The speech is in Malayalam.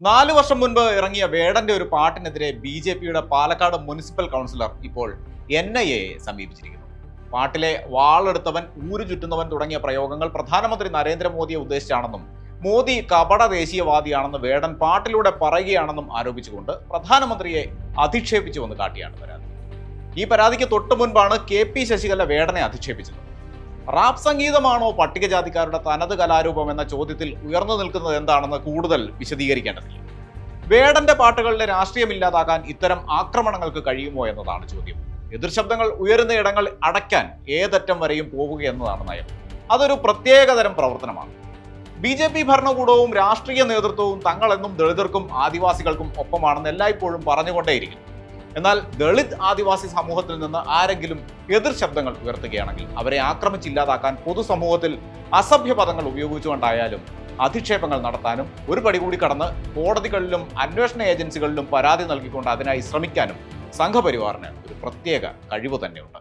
4 വർഷം മുൻപ് ഇറങ്ങിയ വേടന്റെ ഒരു പാട്ടിനെതിരെ ബി.ജെ.പിയുടെ പാലക്കാട് മുനിസിപ്പൽ കൗൺസിലർ ഇപ്പോൾ NIA സമീപിച്ചിരിക്കുന്നു. പാട്ടിലെ വാളെടുത്തവൻ ഊരു ചുറ്റുന്നവൻ തുടങ്ങിയ പ്രയോഗങ്ങൾ പ്രധാനമന്ത്രി നരേന്ദ്രമോദിയെ ഉദ്ദേശിച്ചാണെന്നും മോദി കപട ദേശീയവാദിയാണെന്ന് വേടൻ പാട്ടിലൂടെ പറയുകയാണെന്നും ആരോപിച്ചുകൊണ്ട് പ്രധാനമന്ത്രിയെ അധിക്ഷേപിച്ചുവെന്ന് കാട്ടിയാണ് പരാതി. ഈ പരാതിക്ക് തൊട്ടു മുൻപാണ് KP ശശികല വേടനെ അധിക്ഷേപിച്ചത്. റാപ്പ് സംഗീതമാണോ പട്ടികജാതിക്കാരുടെ തനത് കലാരൂപം എന്ന ചോദ്യത്തിൽ ഉയർന്നു നിൽക്കുന്നത് എന്താണെന്ന് കൂടുതൽ വിശദീകരിക്കേണ്ടതില്ല. വേടന്റെ പാട്ടുകളിലെ രാഷ്ട്രീയമില്ലാതാക്കാൻ ഇത്തരം ആക്രമണങ്ങൾക്ക് കഴിയുമോ എന്നതാണ് ചോദ്യം. എതിർശബ്ദങ്ങൾ ഉയരുന്ന ഇടങ്ങൾ അടയ്ക്കാൻ ഏതറ്റം വരെയും പോവുകയെന്നതാണ് നയം. അതൊരു പ്രത്യേകതരം പ്രവർത്തനമാണ്. BJP ഭരണകൂടവും രാഷ്ട്രീയ നേതൃത്വവും തങ്ങളെന്നും ദളിതർക്കും ആദിവാസികൾക്കും ഒപ്പമാണെന്ന് എല്ലായ്പ്പോഴും പറഞ്ഞുകൊണ്ടേയിരിക്കുന്നു. എന്നാൽ ദളിത് ആദിവാസി സമൂഹത്തിൽ നിന്ന് ആരെങ്കിലും എതിർ ശബ്ദങ്ങൾ ഉയർത്തുകയാണെങ്കിൽ അവരെ ആക്രമിച്ചില്ലാതാക്കാൻ പൊതുസമൂഹത്തിൽ അസഭ്യ പദങ്ങൾ ഉപയോഗിച്ചുകൊണ്ടായാലും അധിക്ഷേപങ്ങൾ നടത്താനും ഒരു പടി കൂടി കടന്ന് കോടതികളിലും അന്വേഷണ ഏജൻസികളിലും പരാതി നൽകിക്കൊണ്ട് അതിനായി ശ്രമിക്കാനും സംഘപരിവാറിന് ഒരു പ്രത്യേക കഴിവ് തന്നെയുണ്ട്.